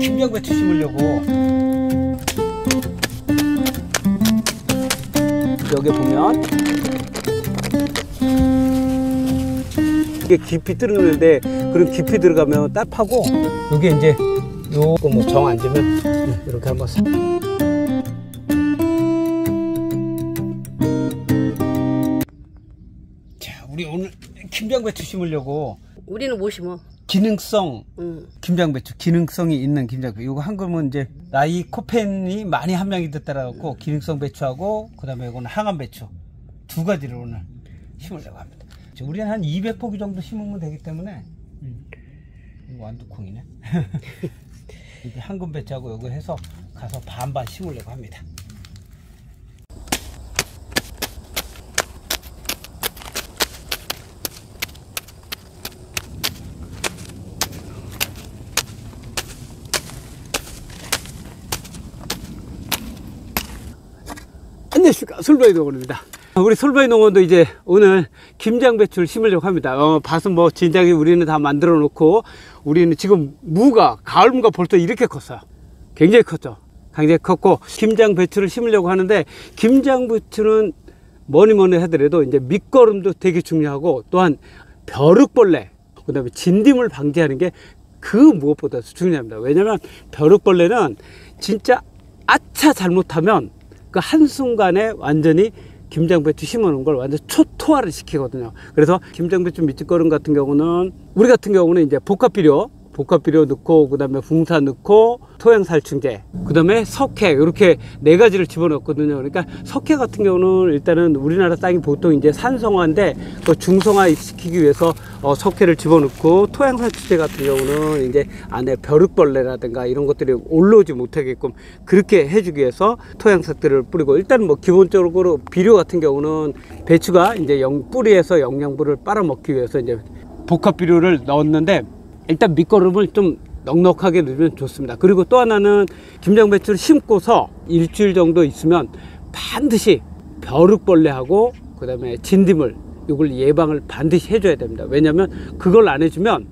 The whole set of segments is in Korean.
김장배추 심으려고 여기 보면 이게 깊이 들어오는데 그런 깊이 들어가면 딱 파고 여기 이제 요거 뭐 정 앉으면 이렇게 한번 자 우리 오늘 김장배추 심으려고 우리는 못 심어. 기능성 김장배추, 기능성이 있는 김장배추. 이거 한 거면 이제 라이코펜이 많이 함량이 됐다라고 기능성 배추하고 그다음에 이거는 항암 배추 두 가지를 오늘 심으려고 합니다. 우리는 한 200포기 정도 심으면 되기 때문에 이거 완두콩이네. 이게 황금 배추하고 이거 해서 가서 반반 심으려고 합니다. 안녕하십니까, 솔바이 농원입니다. 우리 솔바이 농원도 이제 오늘 김장배추를 심으려고 합니다. 밭은 뭐 진작에 우리는 다 만들어 놓고 우리는 지금 무가 가을무가 벌써 이렇게 컸어요. 굉장히 컸죠. 굉장히 컸고 김장배추를 심으려고 하는데 김장배추는 뭐니 하더라도 이제 밑거름도 되게 중요하고 또한 벼룩벌레 그 다음에 진딧물 방지하는 게 그 무엇보다 중요합니다. 왜냐면 벼룩벌레는 진짜 아차 잘못하면 그 한순간에 완전히 김장배추 심어놓은 걸 완전 초토화를 시키거든요. 그래서 김장배추 밑거름 같은 경우는 우리 같은 경우는 이제 복합비료 넣고 그다음에 붕사 넣고 토양살충제 그다음에 석회 이렇게 네 가지를 집어넣거든요. 그러니까 석회 같은 경우는 일단은 우리나라 땅이 보통 이제 산성화인데 그 중성화 시키기 위해서 석회를 집어넣고 토양살충제 같은 경우는 이제 안에 벼룩벌레라든가 이런 것들이 올라오지 못하게끔 그렇게 해주기 위해서 토양삭들을 뿌리고 일단 뭐 기본적으로 비료 같은 경우는 배추가 이제 뿌리에서 영양분을 빨아먹기 위해서 이제 복합비료를 넣었는데 일단 밑거름을 좀 넉넉하게 넣으면 좋습니다. 그리고 또 하나는 김장배추를 심고서 일주일 정도 있으면 반드시 벼룩벌레하고 그 다음에 진딧물 이걸 예방을 반드시 해줘야 됩니다. 왜냐하면 그걸 안 해주면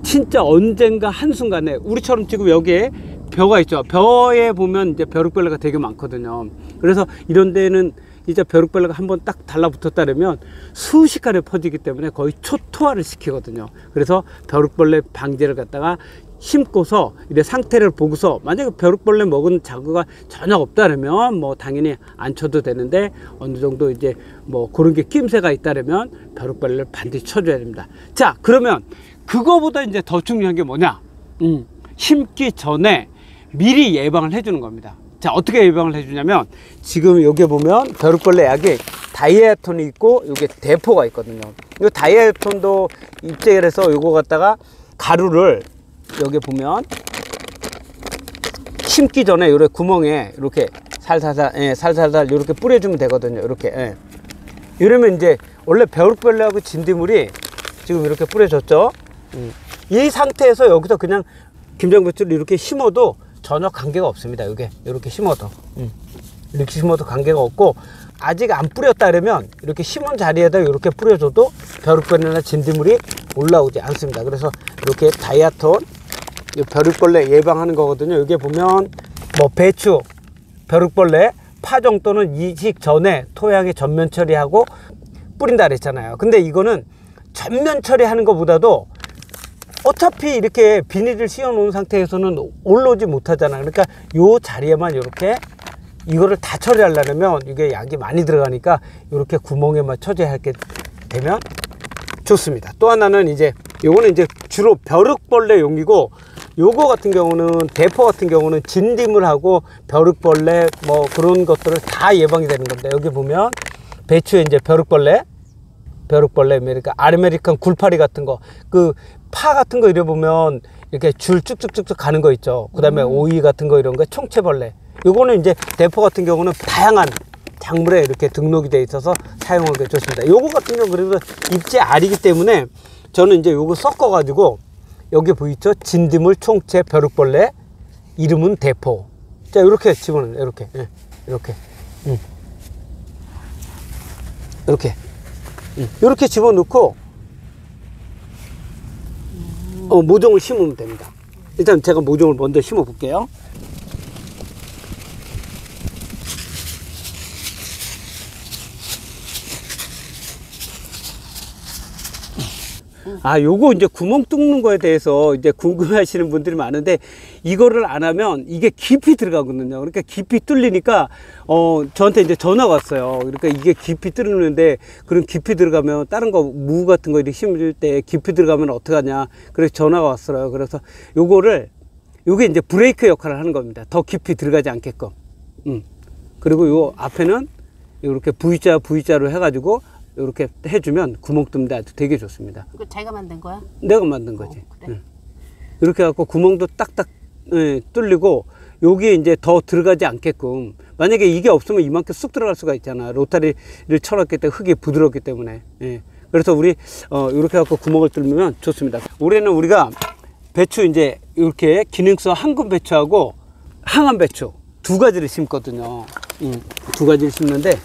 진짜 언젠가 한순간에 우리처럼 지금 여기에 벼가 있죠. 벼에 보면 이제 벼룩벌레가 되게 많거든요. 그래서 이런 데는 이제 벼룩벌레가 한번 딱 달라붙었다면 순식간에 퍼지기 때문에 거의 초토화를 시키거든요. 그래서 벼룩벌레 방제를 갖다가 심고서 이래 상태를 보고서 만약에 벼룩벌레 먹은 자극가 전혀 없다면 뭐 당연히 안 쳐도 되는데 어느 정도 이제 뭐 그런 게 낌새가 있다면 벼룩벌레를 반드시 쳐줘야 됩니다. 자, 그러면 그거보다 이제 더 중요한 게 뭐냐? 심기 전에 미리 예방을 해주는 겁니다. 자, 어떻게 예방을 해주냐면 지금 여기 보면 벼룩벌레 약이 다이아톤이 있고 여기 대포가 있거든요. 이 다이아톤도 입제를 해서 이거 갖다가 가루를 여기 보면 심기 전에 요래 구멍에 이렇게 살살살 이렇게 뿌려주면 되거든요. 이렇게 이러면 이제 원래 벼룩벌레하고 진딧물이 지금 이렇게 뿌려졌죠. 이 상태에서 여기서 그냥 김장배추를 이렇게 심어도 전혀 관계가 없습니다. 이렇게 심어도 이렇게 심어도 관계가 없고 아직 안 뿌렸다 그러면 이렇게 심은 자리에다 이렇게 뿌려줘도 벼룩벌레나 진딧물이 올라오지 않습니다. 그래서 이렇게 다이아톤 벼룩벌레 예방하는 거거든요. 여기 보면 뭐 배추 벼룩벌레 파 정도는 이식 전에 토양에 전면 처리하고 뿌린다 그랬잖아요. 근데 이거는 전면 처리하는 것보다도 어차피 이렇게 비닐을 씌워 놓은 상태에서는 올라오지 못하잖아. 그러니까 요 자리에만 이렇게 이거를 다 처리하려면 이게 약이 많이 들어가니까 이렇게 구멍에만 처리하게 되면 좋습니다. 또 하나는 이제 요거는 이제 주로 벼룩벌레용이고 요거 같은 경우는 대포 같은 경우는 진딧물하고 벼룩벌레 뭐 그런 것들을 다 예방이 되는 겁니다. 여기 보면 배추에 이제 벼룩벌레 그러니까 아메리칸 굴파리 같은 거 그 파 같은 거 이래 보면 이렇게 줄 쭉쭉쭉쭉 가는 거 있죠. 그 다음에 오이 같은 거 이런 거 총채벌레 요거는 이제 대포 같은 경우는 다양한 작물에 이렇게 등록이 돼 있어서 사용하기 좋습니다. 요거 같은 경우 그래도 입제 알이기 때문에 저는 이제 요거 섞어 가지고 여기 보이죠? 진딧물, 총채, 벼룩벌레 이름은 대포. 자, 이렇게 집어넣어요. 이렇게 집어넣고 모종을 심으면 됩니다. 일단 제가 모종을 먼저 심어 볼게요. 요거 이제 구멍 뚫는 거에 대해서 이제 궁금해 하시는 분들이 많은데, 이거를 안 하면 이게 깊이 들어가거든요. 그러니까 깊이 뚫리니까, 저한테 이제 전화가 왔어요. 그러니까 이게 깊이 뚫리는데, 그럼 깊이 들어가면 다른 거, 무 같은 거 이렇게 심을 때 깊이 들어가면 어떡하냐. 그래서 전화가 왔어요. 그래서 요게 이제 브레이크 역할을 하는 겁니다. 더 깊이 들어가지 않게끔. 그리고 요 앞에는 이렇게 V자로 해가지고, 이렇게 해주면 구멍 뚫는데 아주 되게 좋습니다. 이거 자기가 만든 거야? 내가 만든 거지. 그래. 이렇게 해갖고 구멍도 딱딱 뚫리고, 여기에 이제 더 들어가지 않게끔, 만약에 이게 없으면 이만큼 쑥 들어갈 수가 있잖아. 로타리를 쳐놨기 때문에 흙이 부드럽기 때문에. 그래서 우리 이렇게 해갖고 구멍을 뚫으면 좋습니다. 올해는 우리가 배추 이제 이렇게 기능성 한금 배추하고 항암 배추 두 가지를 심거든요. 두 가지를 심는데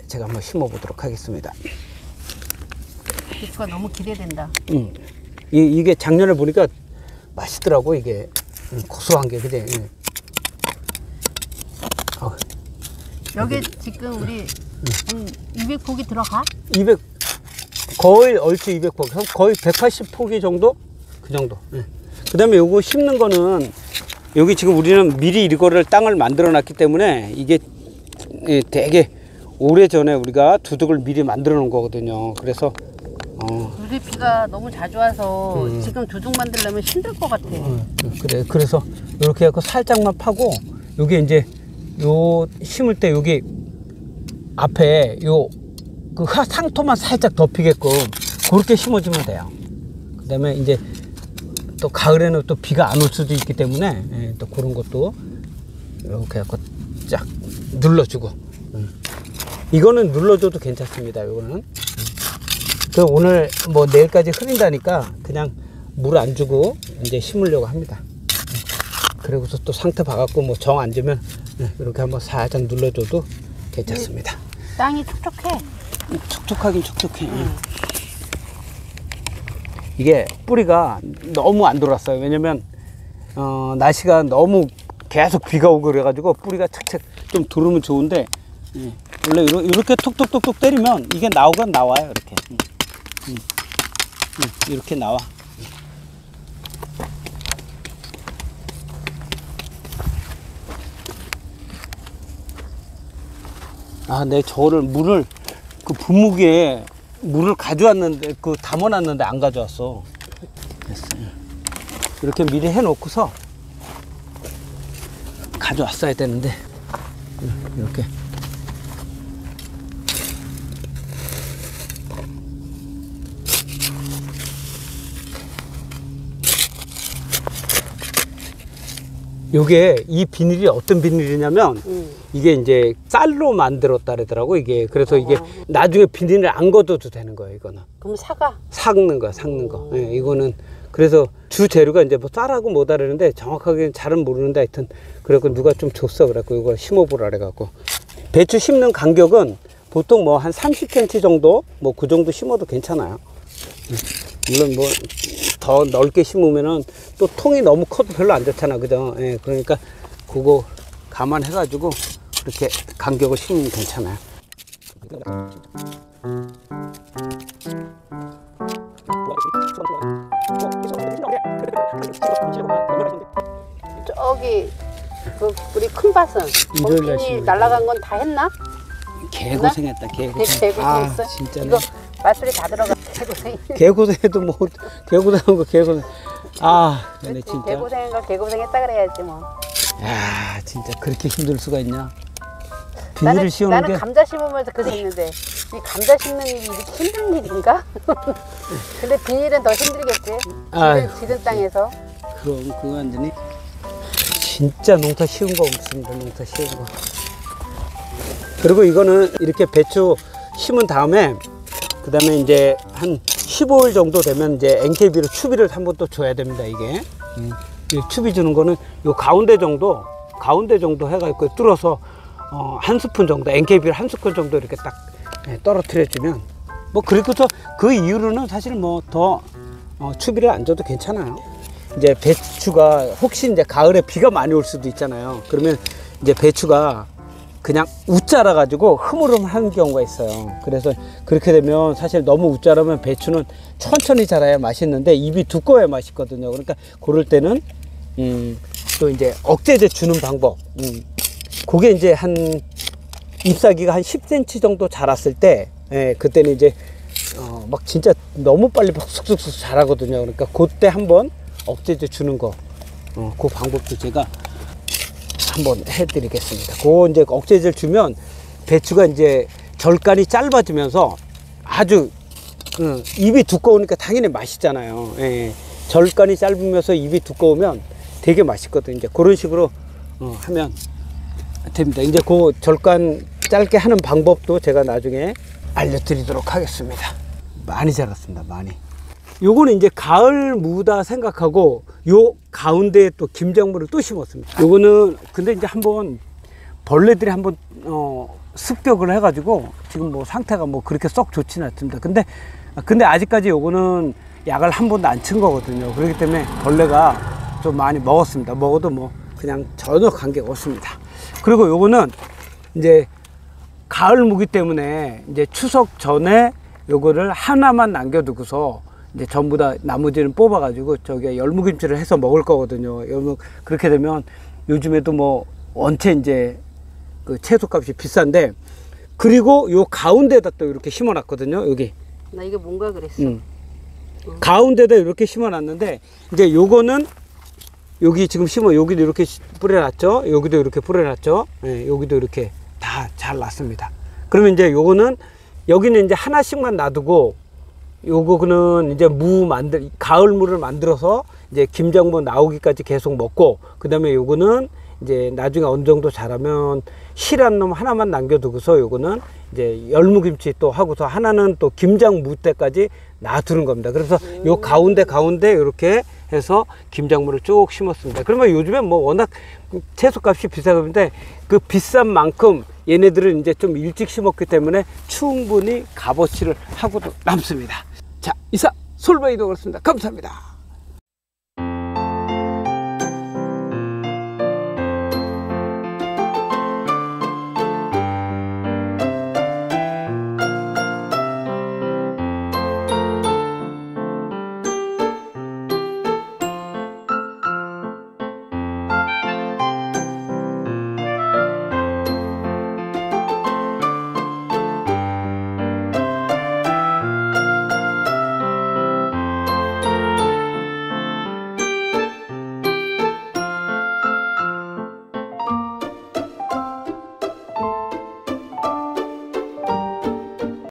제가 한번 심어 보도록 하겠습니다. 배추가 너무 기대된다. 이게 작년에 보니까 맛있더라고. 이게 고소한 게. 그지? 여기 지금 우리 한 200포기 들어가? 200, 거의 얼추 200포기, 거의 180포기 정도? 그 정도. 그 다음에 요거 심는 거는, 여기 지금 우리는 미리 이거를 땅을 만들어 놨기 때문에 이게 되게 오래 전에 우리가 두둑을 미리 만들어 놓은 거거든요. 그래서 요새 비가 너무 자주 와서 지금 두둑 만들려면 힘들 것 같아. 그래. 그래서 이렇게 해서 살짝만 파고, 요게 이제 요 심을 때 여기 앞에 그 상토만 살짝 덮이게끔 그렇게 심어주면 돼요. 그 다음에 이제 또 가을에는 또 비가 안 올 수도 있기 때문에 또 그런 것도 이렇게 해서 쫙 눌러주고, 이거는 눌러줘도 괜찮습니다. 이거는 오늘 뭐 내일까지 흐린다니까 그냥 물 안 주고 이제 심으려고 합니다. 그리고서 또 상태 봐갖고 뭐 정 안 주면 이렇게 한번 살짝 눌러줘도 괜찮습니다. 땅이 촉촉해. 촉촉하긴 촉촉해. 이게 뿌리가 너무 안 돌았어요. 왜냐면 날씨가 너무 계속 비가 오고 그래가지고 뿌리가 착착 좀 두르면 좋은데, 원래 이렇게 톡톡톡톡 때리면 이게 나오긴 나와요. 이렇게. 이렇게 나와. 내 저를 물을 그 분무기에 물을 가져왔는데 담아놨는데 안 가져왔어. 됐어요. 이렇게 미리 해놓고서 가져왔어야 되는데 이렇게. 요게 이 비닐이 어떤 비닐이냐면 이게 이제 쌀로 만들었다 그러더라고. 이게 그래서 이게 나중에 비닐을 안 걷어도 되는 거예요. 이거는 그럼 사과? 삭는 거야, 삭는 거. 이거는 그래서 주 재료가 이제 뭐 쌀하고 뭐다 그러는데 정확하게 잘은 모르는데, 하여튼 그래갖고 누가 좀 줬어. 그래갖고 이거 심어보라 그래갖고. 배추 심는 간격은 보통 뭐 한 30cm 정도, 뭐 그 정도 심어도 괜찮아요. 물론 뭐 더 넓게 심으면은 또 통이 너무 커도 별로 안 좋잖아. 그죠? 그러니까 그거 감안해가지고 그렇게 간격을 심으면 괜찮아요. 저기 우리 큰 밭은 거기 날아간 건 다 했나? 개고생했다. 개고생했어? 진짜네. 이거 마술이 다 들어가. 개고생. 개고생해도 뭐 개고생한 거 개고생. 근데 진짜 개고생한 걸 개고생했다 그래야지 뭐. 야, 진짜 그렇게 힘들 수가 있냐? 비닐을 씌우는 나는 감자 심으면서 그 생각했는데, 이 감자 심는 일이 이렇게 힘든 일인가? 근데 비닐은 더 힘들겠지. 지른 땅에서. 그럼 그거 완전히 진짜 농사 쉬운 거 없습니다. 농사 쉬운 거. 그리고 이거는 이렇게 배추 심은 다음에 그 다음에 이제 한 15일 정도 되면 이제 NKB로 추비를 한번 또 줘야 됩니다. 이게 이 추비 주는 거는 요 가운데 정도 해가지고 뚫어서 한 스푼 정도, NKB를 한 스푼 정도 이렇게 딱 떨어뜨려 주면, 뭐 그리고서 그 이후로는 사실 뭐 더 추비를 안 줘도 괜찮아요. 이제 배추가 혹시 이제 가을에 비가 많이 올 수도 있잖아요. 그러면 이제 배추가 그냥 웃자라 가지고 흐물흐물한 경우가 있어요. 그래서 그렇게 되면 사실 너무 웃자라면 배추는 천천히 자라야 맛있는데 입이 두꺼워야 맛있거든요. 그러니까 그럴 때는 또 이제 억제제 주는 방법. 그게 이제 한 잎사귀가 한 10cm 정도 자랐을 때, 예, 그때는 이제 막 진짜 너무 빨리 쑥쑥쑥 자라거든요. 그러니까 그때 한번 억제제 주는 거, 그 방법도 제가 한번 해드리겠습니다. 그 이제 억제제를 주면 배추가 이제 절간이 짧아지면서 아주 입이 두꺼우니까 당연히 맛있잖아요. 예, 절간이 짧으면서 입이 두꺼우면 되게 맛있거든요. 이제 그런 식으로 하면 됩니다. 이제 그 절간 짧게 하는 방법도 제가 나중에 알려드리도록 하겠습니다. 많이 자랐습니다. 많이. 요거는 이제 가을 무다 생각하고 요 가운데에 또 김장무를 또 심었습니다. 요거는 근데 이제 한번 벌레들이 한번 습격을 해가지고 지금 뭐 상태가 뭐 그렇게 썩 좋지는 않습니다. 근데 아직까지 요거는 약을 한 번도 안 친 거거든요. 그렇기 때문에 벌레가 좀 많이 먹었습니다. 먹어도 뭐 그냥 전혀 관계가 없습니다. 그리고 요거는 이제 가을 무기 때문에 이제 추석 전에 요거를 하나만 남겨두고서 이제 전부 다 나머지는 뽑아가지고 저기 열무김치를 해서 먹을 거거든요. 그렇게 되면 요즘에도 뭐 원체 이제 그 채소값이 비싼데, 그리고 요 가운데다 또 이렇게 심어놨거든요. 여기. 나 이게 뭔가 그랬어. 가운데다 이렇게 심어놨는데 이제 요거는 여기 지금 여기도 이렇게 뿌려놨죠. 여기도 이렇게 뿌려놨죠. 예, 여기도 이렇게 다 잘 났습니다. 그러면 이제 요거는 여기는 이제 하나씩만 놔두고 요거는 이제 가을 무를 만들어서 이제 김장무 나오기까지 계속 먹고, 그 다음에 요거는 이제 나중에 어느 정도 자라면 실한 놈 하나만 남겨두고서 요거는 이제 열무김치 또 하고서 하나는 또 김장무 때까지 놔두는 겁니다. 그래서 요 가운데 이렇게 해서 김장무를 쭉 심었습니다. 그러면 요즘에 뭐 워낙 채소값이 비싸는데 그 비싼 만큼 얘네들은 이제 좀 일찍 심었기 때문에 충분히 값어치를 하고도 남습니다. 자, 이상 솔바이도 그렇습니다. 감사합니다.